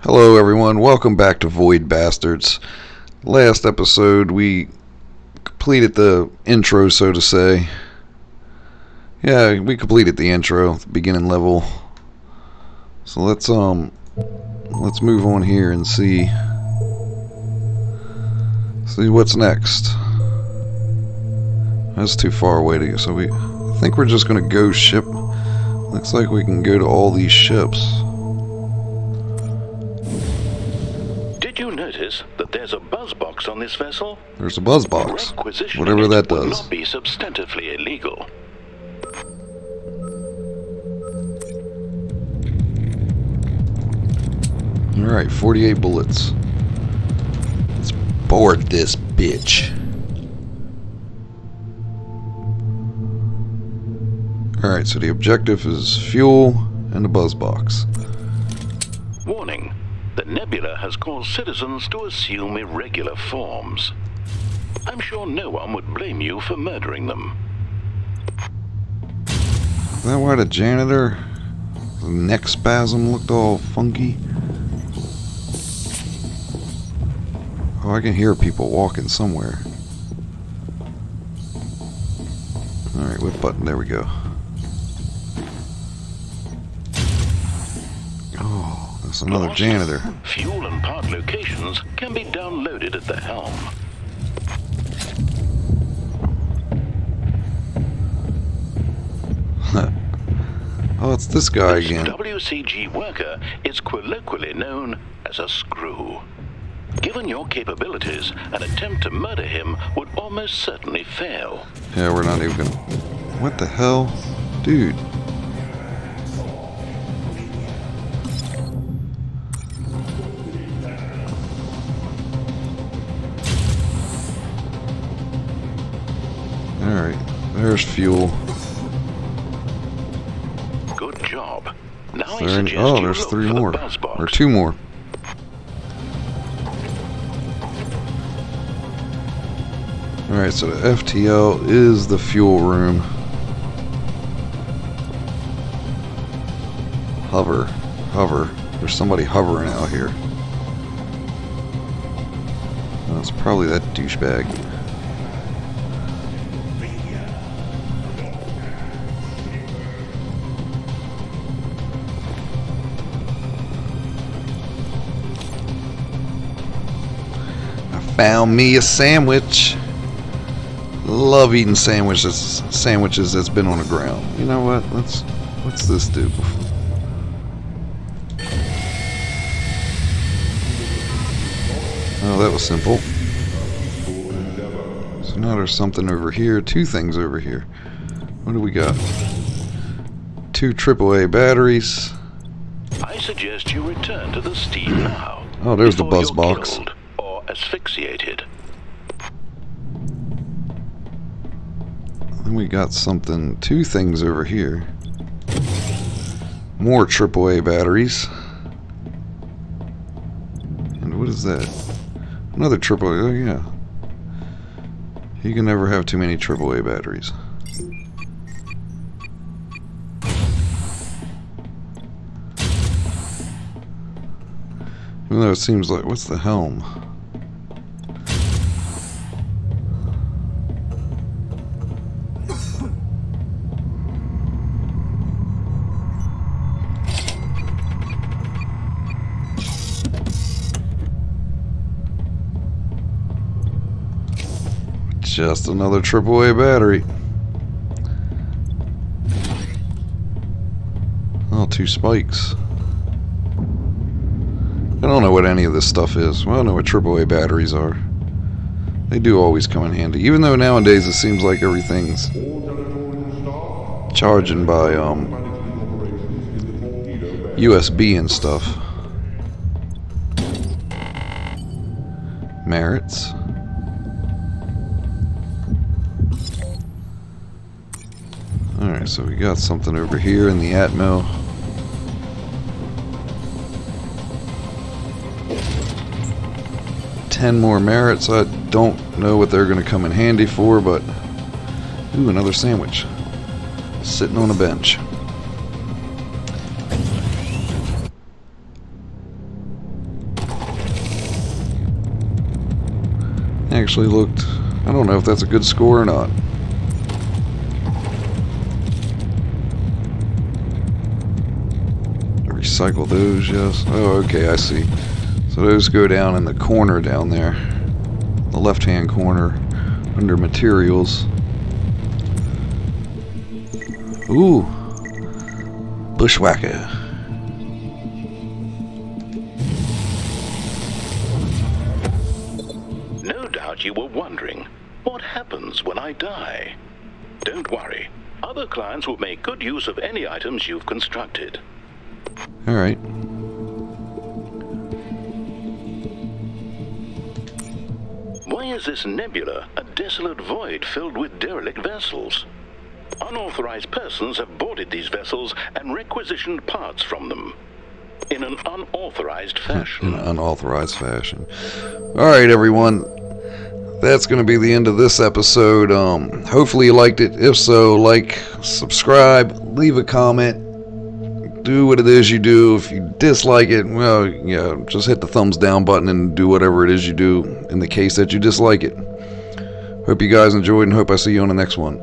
Hello everyone, welcome back to Void Bastards. Last episode we completed the intro, so to say. Yeah, we completed the intro, the beginning level. So let's move on here and see what's next. That's too far away to go, so I think we're just gonna go ship. Looks like we can go to all these ships. Did you notice that there's a buzz box on this vessel? There's a buzz box. Requisitioning Whatever that it would does. not be substantively illegal. Alright, 48 bullets. Let's board this bitch. Alright, so the objective is fuel and a buzz box. Warning. The nebula has caused citizens to assume irregular forms. I'm sure no one would blame you for murdering them. Is that why the janitor, the neck spasm looked all funky? Oh, I can hear people walking somewhere. Alright, what button? There we go. Oh, that's another janitor. Fuel and part locations can be downloaded at the helm. Oh, it's this guy again. This WCG worker is colloquially known as a screw. Given your capabilities, an attempt to murder him would almost certainly fail. Yeah, we're not even gonna... What the hell? Dude. Alright, there's fuel. Good job. Now There's three more. Or two more. Alright, so the FTL is the fuel room. Hover. There's somebody hovering out here. That's probably that douchebag. I found me a sandwich. Love eating sandwiches that's been on the ground. You know what? What's this do? Oh, that was simple. So now there's something over here. Two things over here. What do we got? Two AAA batteries. I suggest you return to the steam now. Oh, there's the before buzz you're box. killed or asphyxiated. Then we got something, two things over here. More AAA batteries. And what is that? Another AAA, oh yeah. You can never have too many AAA batteries. Even though it seems like, what's the helm? Just another AAA battery. Oh, two spikes. I don't know what any of this stuff is. Well, I know what AAA batteries are. They do always come in handy. Even though nowadays it seems like everything's charging by USB and stuff. Merits. Alright, so we got something over here in the Atmo. Ten more merits. I don't know what they're going to come in handy for, but... Ooh, another sandwich. Sitting on a bench. actually looked... I don't know if that's a good score or not. Recycle those, yes. Oh, okay, I see. So those go down in the corner down there. The left-hand corner under materials. Ooh. Bushwhacker. No doubt you were wondering, what happens when I die? Don't worry. Other clients will make good use of any items you've constructed. Alright. Why is this nebula a desolate void filled with derelict vessels? Unauthorized persons have boarded these vessels and requisitioned parts from them in an unauthorized fashion. In an unauthorized fashion. Alright, everyone. That's going to be the end of this episode. Hopefully you liked it. If so, like, subscribe, leave a comment, do what it is you do. If you dislike it, well, yeah, just hit the thumbs down button and do whatever it is you do in the case that you dislike it. Hope you guys enjoyed and hope I see you on the next one.